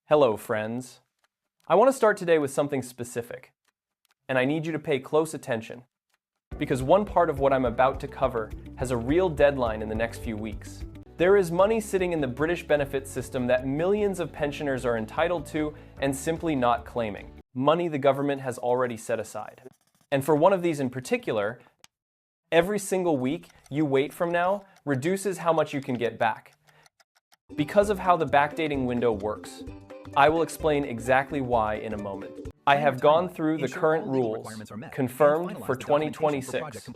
Hello, friends. I want to start today with something specific, and I need you to pay close attention, because one part of what I'm about to cover has a real deadline in the next few weeks. There is money sitting in the British benefit system that millions of pensioners are entitled to and simply not claiming. Money the government has already set aside. And for one of these in particular, every single week you wait from now reduces how much you can get back. Because of how the backdating window works, I will explain exactly why in a moment. I have gone through the current rules, confirmed for 2026,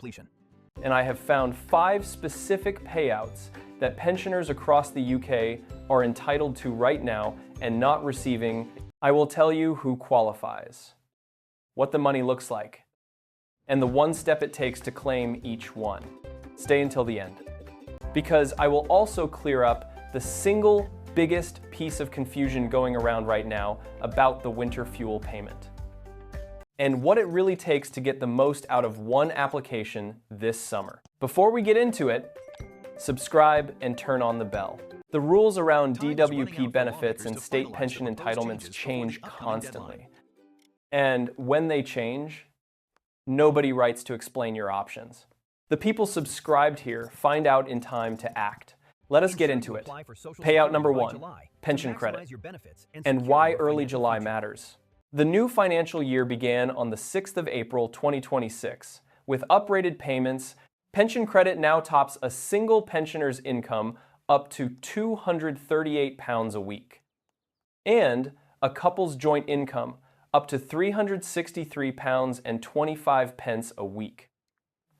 and I have found 5 specific payouts that pensioners across the UK are entitled to right now and not receiving. I will tell you who qualifies, what the money looks like, and the one step it takes to claim each one. Stay until the end, because I will also clear up the single biggest piece of confusion going around right now about the winter fuel payment, and what it really takes to get the most out of one application this summer. Before we get into it, subscribe and turn on the bell. The rules around DWP benefits and state pension entitlements change constantly. And when they change, nobody writes to explain your options. The people subscribed here find out in time to act. Let us get into it. Payout number 1, pension credit, and why early July matters. The new financial year began on the 6th of April 2026. With uprated payments, pension credit now tops a single pensioner's income up to £238 a week, and a couple's joint income up to £363.25 a week.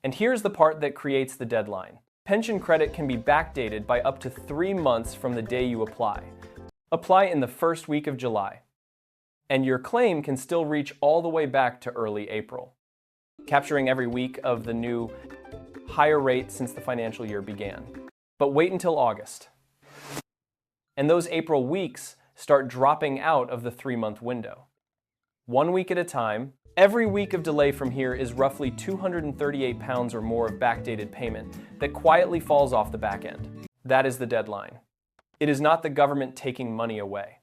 And here's the part that creates the deadline. Pension credit can be backdated by up to 3 months from the day you apply. Apply in the first week of July, and your claim can still reach all the way back to early April, capturing every week of the new higher rate since the financial year began. But wait until August, and those April weeks start dropping out of the 3-month window. 1 week at a time. Every week of delay from here is roughly £238 or more of backdated payment that quietly falls off the back end. That is the deadline. It is not the government taking money away.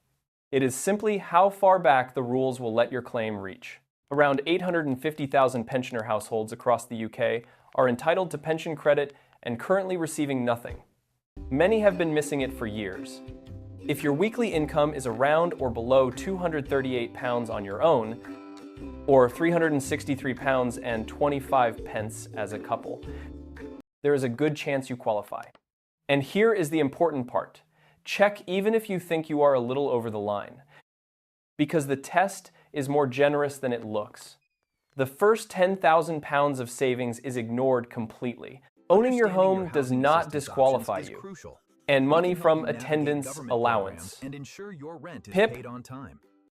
It is simply how far back the rules will let your claim reach. Around 850,000 pensioner households across the UK are entitled to pension credit and currently receiving nothing. Many have been missing it for years. If your weekly income is around or below £238 on your own, or £363.25 as a couple, there is a good chance you qualify. And here is the important part. Check even if you think you are a little over the line, because the test is more generous than it looks. The first £10,000 of savings is ignored completely. Owning your home does not disqualify you. And money from attendance allowance, PIP,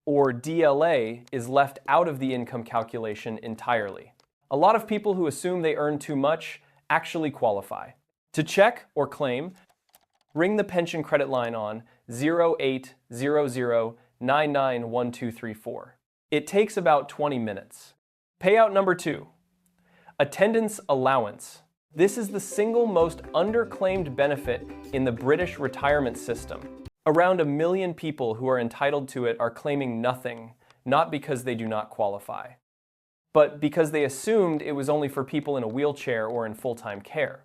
or DLA is left out of the income calculation entirely. A lot of people who assume they earn too much actually qualify. To check or claim, ring the pension credit line on 0800991234. It takes about 20 minutes. Payout number 2, attendance allowance. This is the single most underclaimed benefit in the British retirement system. Around 1 million people who are entitled to it are claiming nothing, not because they do not qualify, but because they assumed it was only for people in a wheelchair or in full-time care.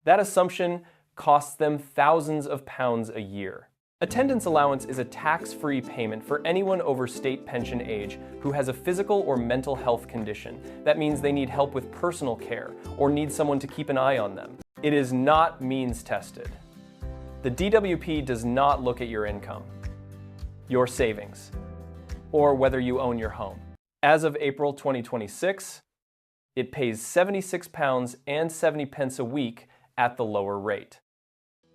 That assumption costs them thousands of pounds a year. Attendance allowance is a tax-free payment for anyone over state pension age who has a physical or mental health condition. That means they need help with personal care or need someone to keep an eye on them. It is not means-tested. The DWP does not look at your income, your savings, or whether you own your home. As of April 2026, it pays £76.70 a week at the lower rate,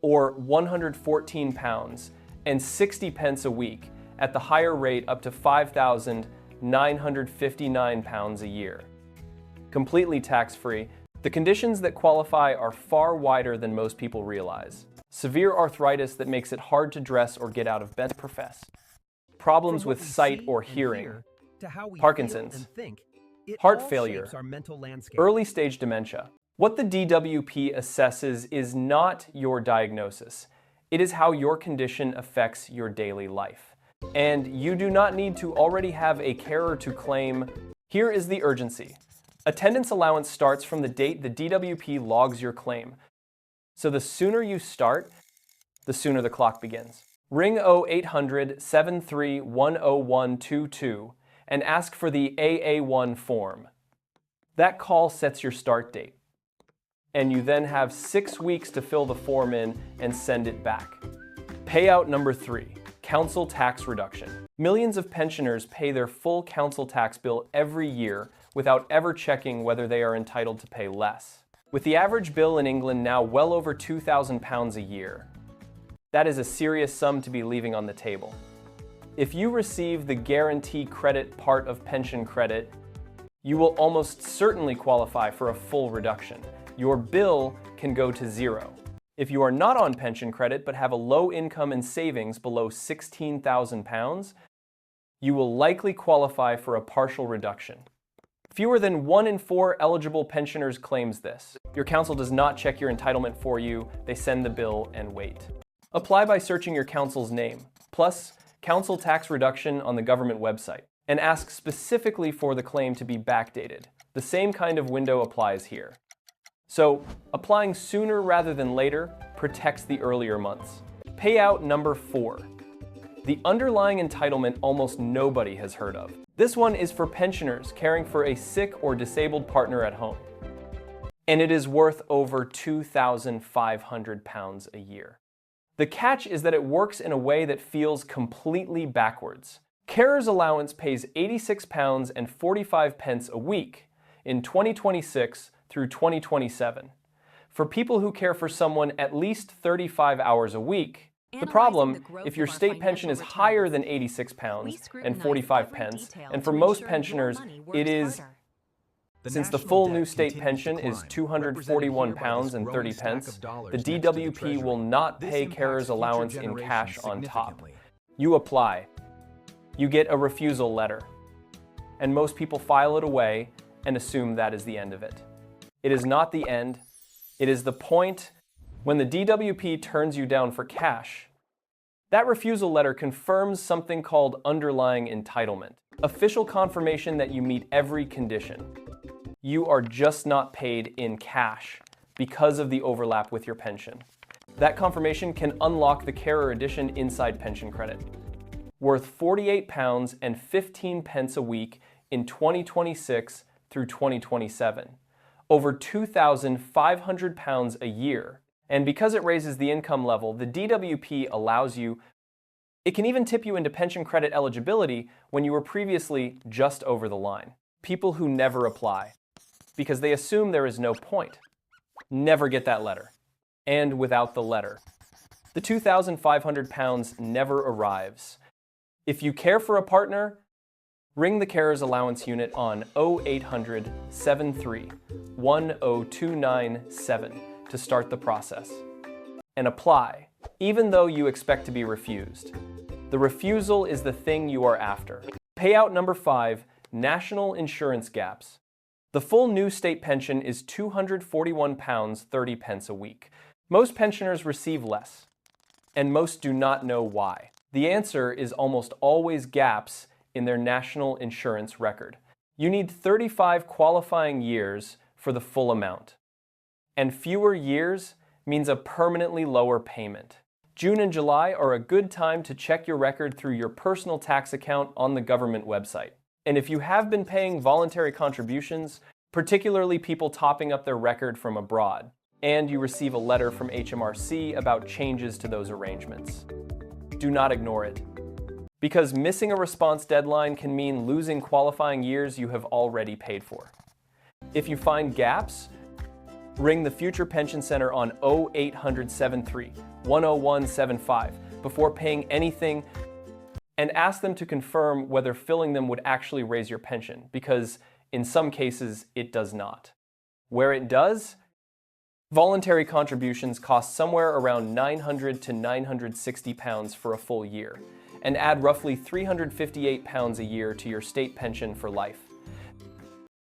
or £114.60 a week at the higher rate up to £5,959 a year. Completely tax-free, the conditions that qualify are far wider than most people realize. Severe arthritis that makes it hard to dress or get out of bed, problems with sight or hearing, Parkinson's, heart failure, early stage dementia. What the DWP assesses is not your diagnosis. It is how your condition affects your daily life. And you do not need to already have a carer to claim. Here is the urgency. Attendance allowance starts from the date the DWP logs your claim. So the sooner you start, the sooner the clock begins. Ring 0800-73-10122 and ask for the AA1 form. That call sets your start date. And you then have 6 weeks to fill the form in and send it back. Payout number 3, council tax reduction. Millions of pensioners pay their full council tax bill every year without ever checking whether they are entitled to pay less. With the average bill in England now well over £2,000 a year, that is a serious sum to be leaving on the table. If you receive the guarantee credit part of pension credit, you will almost certainly qualify for a full reduction. Your bill can go to zero. If you are not on pension credit but have a low income and savings below £16,000, you will likely qualify for a partial reduction. Fewer than 1 in 4 eligible pensioners claims this. Your council does not check your entitlement for you, they send the bill and wait. Apply by searching your council's name, plus council tax reduction on the government website, and ask specifically for the claim to be backdated. The same kind of window applies here. So, applying sooner rather than later protects the earlier months. Payout number 4. The underlying entitlement almost nobody has heard of. This one is for pensioners caring for a sick or disabled partner at home. And it is worth over £2,500 a year. The catch is that it works in a way that feels completely backwards. Carer's allowance pays £86.45 a week in 2026 through 2027. For people who care for someone at least 35 hours a week, the problem, if your state pension is higher than £86.45, and for most pensioners it is, since the full new state pension is £241.30, the DWP will not pay carer's allowance in cash on top. You apply. You get a refusal letter. And most people file it away and assume that is the end of it. It is not the end. It is the point when the DWP turns you down for cash. That refusal letter confirms something called underlying entitlement, official confirmation that you meet every condition. You are just not paid in cash because of the overlap with your pension. That confirmation can unlock the carer addition inside pension credit, worth £48.15 a week in 2026 through 2027, over £2,500 a year. And because it raises the income level, the DWP allows you, it can even tip you into pension credit eligibility when you were previously just over the line. People who never apply, because they assume there is no point, never get that letter. And without the letter, the £2,500 never arrives. If you care for a partner, ring the Carer's Allowance Unit on 0800-73-10297 to start the process. And apply, even though you expect to be refused. The refusal is the thing you are after. Payout number 5, national insurance gaps. The full new state pension is £241.30 a week. Most pensioners receive less, and most do not know why. The answer is almost always gaps in their national insurance record. You need 35 qualifying years for the full amount. And fewer years means a permanently lower payment. June and July are a good time to check your record through your personal tax account on the government website. And if you have been paying voluntary contributions, particularly people topping up their record from abroad, and you receive a letter from HMRC about changes to those arrangements, do not ignore it. Because missing a response deadline can mean losing qualifying years you have already paid for. If you find gaps, ring the Future Pension Center on 0800-73-10175 before paying anything and ask them to confirm whether filling them would actually raise your pension, because in some cases it does not. Where it does, voluntary contributions cost somewhere around £900 to £960 for a full year, and add roughly £358 a year to your state pension for life.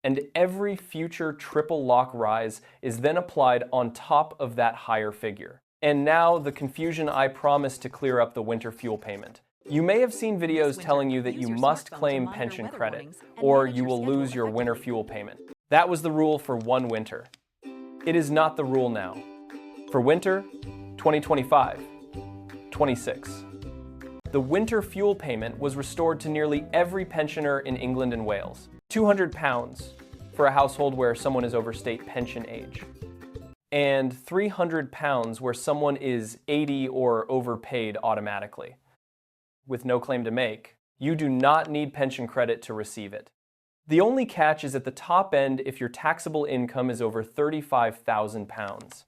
And every future triple lock rise is then applied on top of that higher figure. And now the confusion I promised to clear up the winter fuel payment. You may have seen videos telling you that you must claim pension credit, or you will lose your winter fuel payment. That was the rule for one winter. It is not the rule now. For winter 2025-26. The winter fuel payment was restored to nearly every pensioner in England and Wales. £200 for a household where someone is over state pension age, and £300 where someone is 80 or overpaid automatically. With no claim to make, you do not need pension credit to receive it. The only catch is at the top end if your taxable income is over £35,000.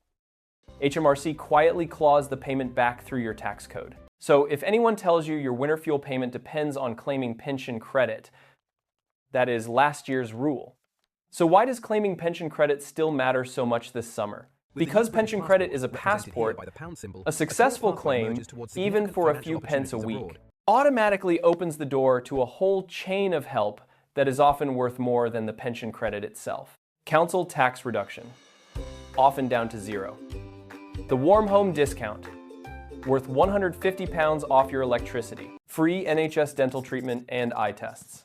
HMRC quietly claws the payment back through your tax code. So if anyone tells you your winter fuel payment depends on claiming pension credit, that is last year's rule. So why does claiming pension credit still matter so much this summer? Because pension credit is a passport, a successful claim, even for a few pence a week, automatically opens the door to a whole chain of help that is often worth more than the pension credit itself. Council tax reduction, often down to zero. The warm home discount, worth £150 off your electricity. Free NHS dental treatment and eye tests.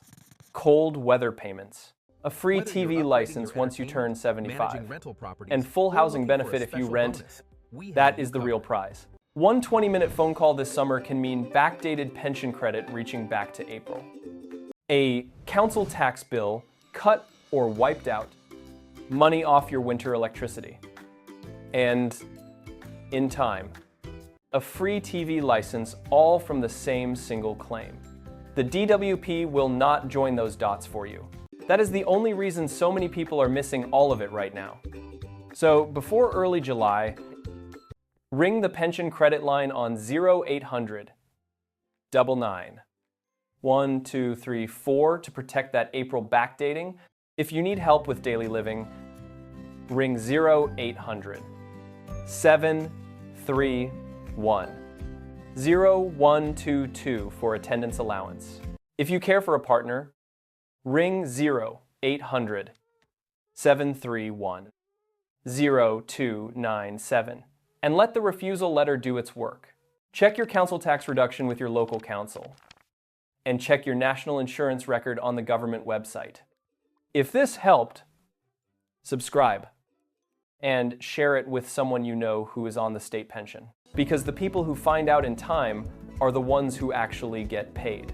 Cold weather payments. A free TV license once you turn 75. And full housing benefit if you rent. That is the real prize. One 20-minute phone call this summer can mean backdated pension credit reaching back to April. A council tax bill cut or wiped out money off your winter electricity. And in time, a free TV license, all from the same single claim. The DWP will not join those dots for you. That is the only reason so many people are missing all of it right now. So before early July, ring the pension credit line on 0800 99 1234 to protect that April backdating. If you need help with daily living, ring 0800 731 0122 for attendance allowance. If you care for a partner, ring 0800 731 0297 and let the refusal letter do its work. Check your council tax reduction with your local council and check your national insurance record on the government website. If this helped, subscribe and share it with someone you know who is on the state pension, because the people who find out in time are the ones who actually get paid.